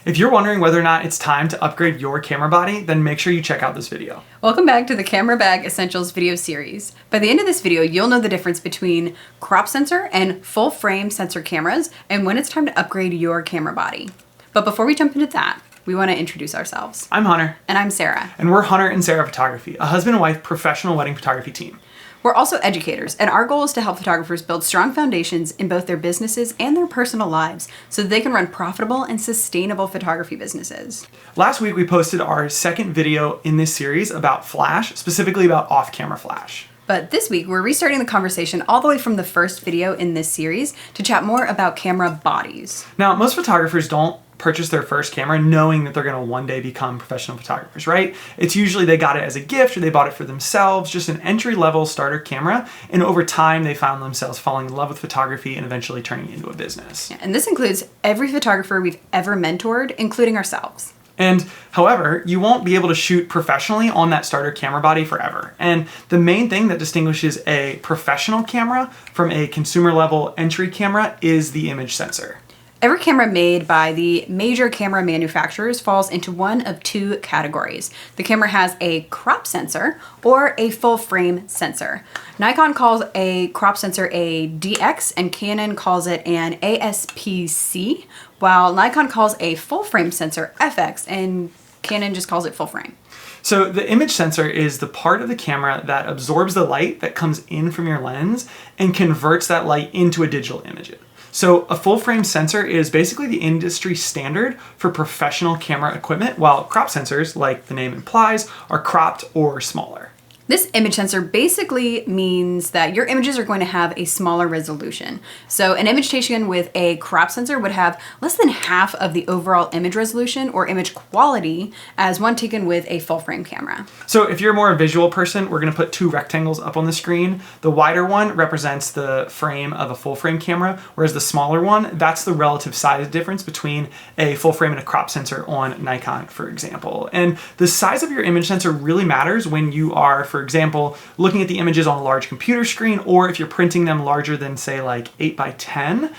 If you're wondering whether or not it's time to upgrade your camera body, then make sure you check out this video. Welcome back to the Camera Bag Essentials video series. By the end of this video, you'll know the difference between crop sensor and full frame sensor cameras and when it's time to upgrade your camera body. But before we jump into that, we want to introduce ourselves. I'm Hunter. And I'm Sarah. And we're Hunter and Sarah Photography, a husband and wife professional wedding photography team. We're also educators, and our goal is to help photographers build strong foundations in both their businesses and their personal lives so that they can run profitable and sustainable photography businesses. Last week, we posted our second video in this series about flash, specifically about off-camera flash. But this week, we're restarting the conversation all the way from the first video in this series to chat more about camera bodies. Now, most photographers don't purchase their first camera knowing that they're going to one day become professional photographers, right? It's usually they got it as a gift or they bought it for themselves, just an entry-level starter camera, and over time they found themselves falling in love with photography and eventually turning it into a business. Yeah, and this includes every photographer we've ever mentored, including ourselves. And however, you won't be able to shoot professionally on that starter camera body forever. And the main thing that distinguishes a professional camera from a consumer level entry camera is the image sensor. Every camera made by the major camera manufacturers falls into one of two categories. The camera has a crop sensor or a full frame sensor. Nikon calls a crop sensor a DX and Canon calls it an ASP-C, while Nikon calls a full frame sensor FX and Canon just calls it full frame. So the image sensor is the part of the camera that absorbs the light that comes in from your lens and converts that light into a digital image. So a full frame sensor is basically the industry standard for professional camera equipment, while crop sensors, like the name implies, are cropped or smaller. This image sensor basically means that your images are going to have a smaller resolution. So an image taken with a crop sensor would have less than half of the overall image resolution or image quality as one taken with a full frame camera. So if you're more a visual person, we're going to put two rectangles up on the screen. The wider one represents the frame of a full frame camera, whereas the smaller one, that's the relative size difference between a full frame and a crop sensor on Nikon, for example. And the size of your image sensor really matters when you are, for example, looking at the images on a large computer screen, or if you're printing them larger than say like 8x10.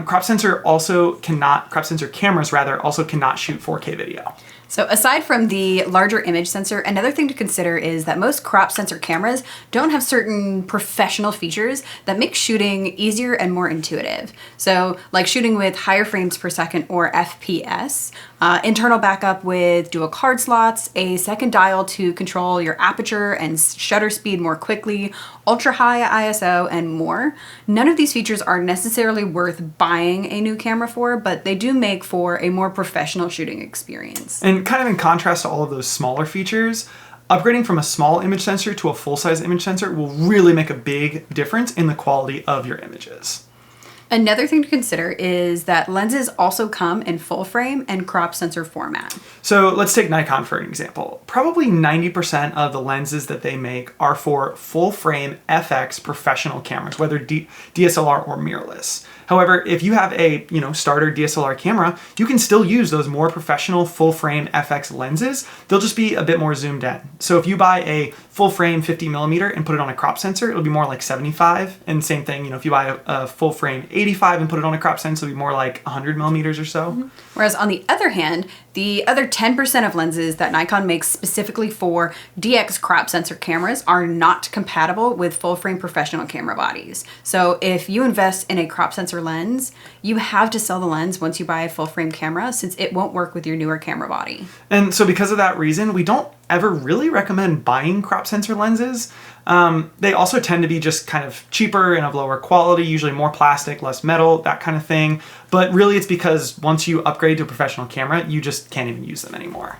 Crop sensor cameras also cannot shoot 4K video. So aside from the larger image sensor, another thing to consider is that most crop sensor cameras don't have certain professional features that make shooting easier and more intuitive. So like shooting with higher frames per second or FPS, internal backup with dual card slots, a second dial to control your aperture and shutter speed more quickly, ultra high ISO, and more. None of these features are necessarily worth buying a new camera for, but they do make for a more professional shooting experience. And kind of in contrast to all of those smaller features, upgrading from a small image sensor to a full-size image sensor will really make a big difference in the quality of your images. Another thing to consider is that lenses also come in full frame and crop sensor format. So let's take Nikon for an example. Probably 90% of the lenses that they make are for full frame FX professional cameras, whether DSLR or mirrorless. However, if you have a starter DSLR camera, you can still use those more professional full frame FX lenses. They'll just be a bit more zoomed in. So if you buy a full frame 50mm and put it on a crop sensor, it'll be more like 75. And same thing, if you buy a full frame 85 and put it on a crop sensor, it'll be more like 100mm or so. Mm-hmm. Whereas on the other hand, the other 10% of lenses that Nikon makes specifically for DX crop sensor cameras are not compatible with full frame professional camera bodies. So if you invest in a crop sensor lens, you have to sell the lens once you buy a full frame camera since it won't work with your newer camera body. And so because of that reason, we don't ever really recommend buying crop sensor lenses. They also tend to be just kind of cheaper and of lower quality, usually more plastic, less metal, that kind of thing. But really it's because once you upgrade to a professional camera, you just can't even use them anymore.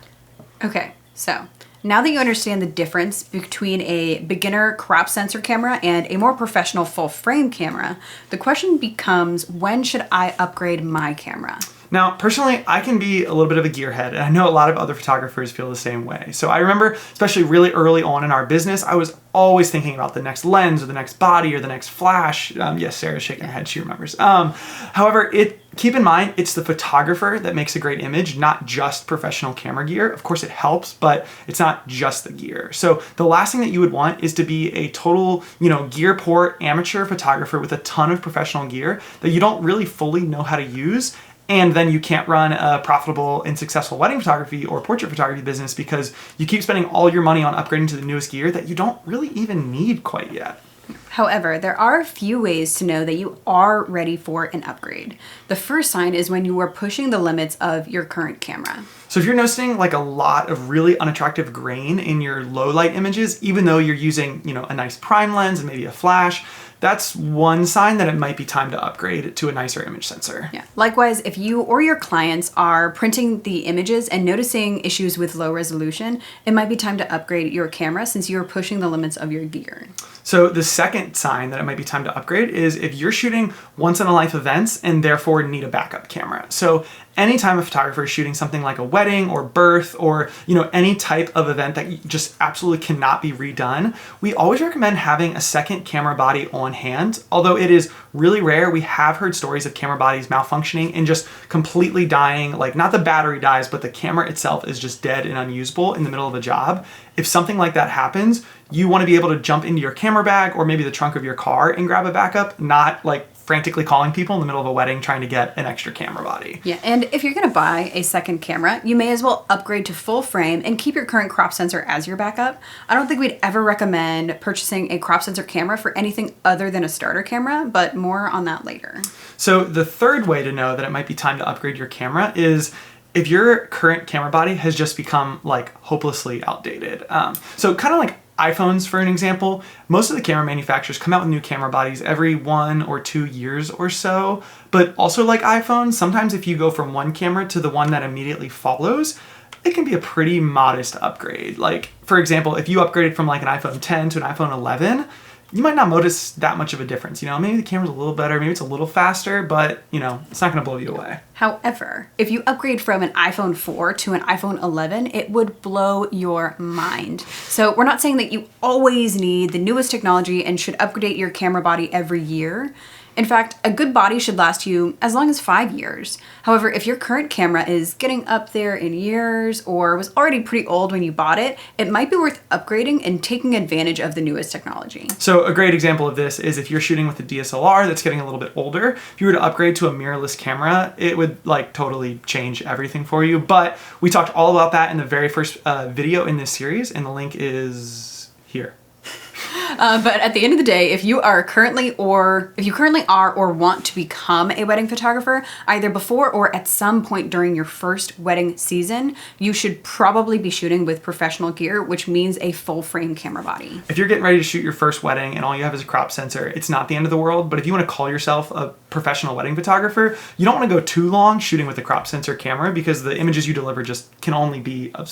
Okay, so now that you understand the difference between a beginner crop sensor camera and a more professional full frame camera, the question becomes, when should I upgrade my camera? Now, personally, I can be a little bit of a gearhead, and I know a lot of other photographers feel the same way. So I remember, especially really early on in our business, I was always thinking about the next lens or the next body or the next flash. Yes, Sarah's shaking her head, she remembers. However, keep in mind, it's the photographer that makes a great image, not just professional camera gear. Of course it helps, but it's not just the gear. So the last thing that you would want is to be a total, gear poor amateur photographer with a ton of professional gear that you don't really fully know how to use, And then you can't run a profitable and successful wedding photography or portrait photography business because you keep spending all your money on upgrading to the newest gear that you don't really even need quite yet. However, there are a few ways to know that you are ready for an upgrade. The first sign is when you are pushing the limits of your current camera. So if you're noticing like a lot of really unattractive grain in your low light images, even though you're using, a nice prime lens and maybe a flash, that's one sign that it might be time to upgrade to a nicer image sensor. Yeah. Likewise, if you or your clients are printing the images and noticing issues with low resolution, it might be time to upgrade your camera since you're pushing the limits of your gear. So the second sign that it might be time to upgrade is if you're shooting once in a life events and therefore need a backup camera. So anytime a photographer is shooting something like a wedding or birth or, any type of event that just absolutely cannot be redone, we always recommend having a second camera body on hand. Although it is really rare, we have heard stories of camera bodies malfunctioning and just completely dying, like not the battery dies, but the camera itself is just dead and unusable in the middle of a job. If something like that happens, you want to be able to jump into your camera bag or maybe the trunk of your car and grab a backup, not like frantically calling people in the middle of a wedding trying to get an extra camera body. Yeah, and if you're going to buy a second camera, you may as well upgrade to full frame and keep your current crop sensor as your backup. I don't think we'd ever recommend purchasing a crop sensor camera for anything other than a starter camera, but more on that later. So the third way to know that it might be time to upgrade your camera is if your current camera body has just become like hopelessly outdated. So kind of like iPhones, for an example, most of the camera manufacturers come out with new camera bodies every 1 or 2 years or so. But also like iPhones, sometimes if you go from one camera to the one that immediately follows, it can be a pretty modest upgrade. Like, for example, if you upgraded from like an iPhone 10 to an iPhone 11, you might not notice that much of a difference. Maybe the camera's a little better, maybe it's a little faster, but it's not gonna blow you away. However, if you upgrade from an iPhone 4 to an iPhone 11, it would blow your mind. So we're not saying that you always need the newest technology and should update your camera body every year. In fact, a good body should last you as long as 5 years. However, if your current camera is getting up there in years or was already pretty old when you bought it, it might be worth upgrading and taking advantage of the newest technology. So a great example of this is if you're shooting with a DSLR that's getting a little bit older, if you were to upgrade to a mirrorless camera, it would like totally change everything for you. But we talked all about that in the very first video in this series, and the link is here. But at the end of the day, if you currently are or want to become a wedding photographer, either before or at some point during your first wedding season, you should probably be shooting with professional gear, which means a full frame camera body. If you're getting ready to shoot your first wedding and all you have is a crop sensor, it's not the end of the world. But if you want to call yourself a professional wedding photographer, you don't want to go too long shooting with a crop sensor camera because the images you deliver just can only be of,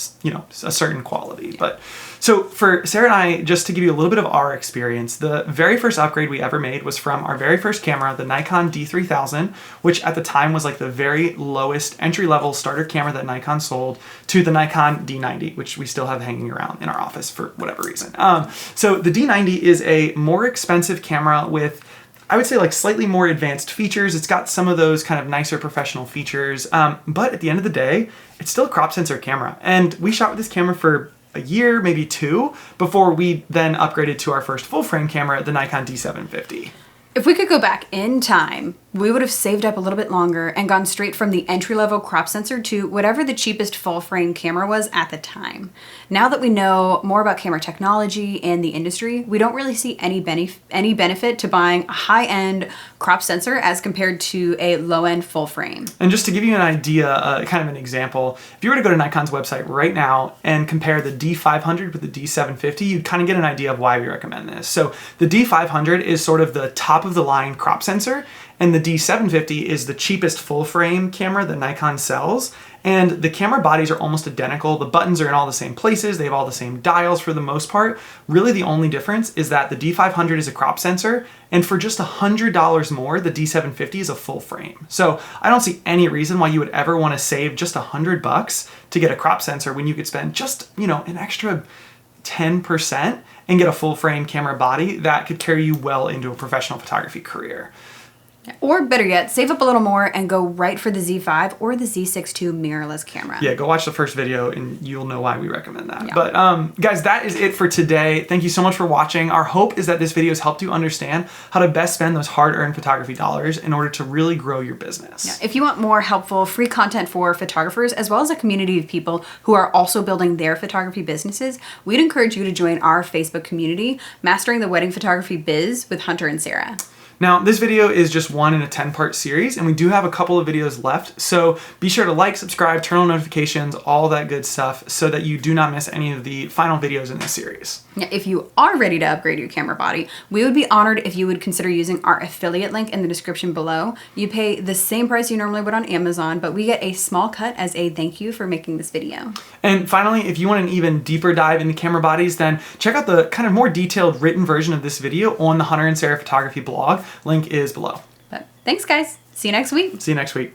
a certain quality. Yeah. But so for Sarah and I, just to give you a little bit of our experience, the very first upgrade we ever made was from our very first camera, the Nikon D3000, which at the time was like the very lowest entry-level starter camera that Nikon sold, to the Nikon D90, which we still have hanging around in our office for whatever reason. So the D90 is a more expensive camera with, I would say, like slightly more advanced features. It's got some of those kind of nicer professional features, but at the end of the day, it's still a crop sensor camera. And we shot with this camera for a year, maybe 2, before we then upgraded to our first full frame camera, the Nikon D750. If we could go back in time, we would have saved up a little bit longer and gone straight from the entry-level crop sensor to whatever the cheapest full-frame camera was at the time. Now that we know more about camera technology and the industry, we don't really see any benefit to buying a high-end crop sensor as compared to a low-end full-frame. And just to give you an idea, kind of an example, if you were to go to Nikon's website right now and compare the D500 with the D750, you'd kind of get an idea of why we recommend this. So the D500 is sort of the top-of-the-line crop sensor, and the D750 is the cheapest full-frame camera that Nikon sells. And the camera bodies are almost identical. The buttons are in all the same places. They have all the same dials for the most part. Really, the only difference is that the D500 is a crop sensor, and for just $100 more, the D750 is a full frame. So I don't see any reason why you would ever want to save just $100 to get a crop sensor when you could spend just, an extra 10% and get a full frame camera body that could carry you well into a professional photography career. Or better yet, save up a little more and go right for the Z5 or the Z6 II mirrorless camera. Yeah, go watch the first video and you'll know why we recommend that. Yeah. But guys, that is it for today. Thank you so much for watching. Our hope is that this video has helped you understand how to best spend those hard-earned photography dollars in order to really grow your business. Yeah. If you want more helpful free content for photographers, as well as a community of people who are also building their photography businesses, we'd encourage you to join our Facebook community, Mastering the Wedding Photography Biz with Hunter and Sarah. Now, this video is just one in a 10-part series, and we do have a couple of videos left, so be sure to like, subscribe, turn on notifications, all that good stuff, so that you do not miss any of the final videos in this series. Yeah, if you are ready to upgrade your camera body, we would be honored if you would consider using our affiliate link in the description below. You pay the same price you normally would on Amazon, but we get a small cut as a thank you for making this video. And finally, if you want an even deeper dive into camera bodies, then check out the kind of more detailed written version of this video on the Hunter and Sarah Photography blog. Link is below. But thanks, guys. See you next week. See you next week.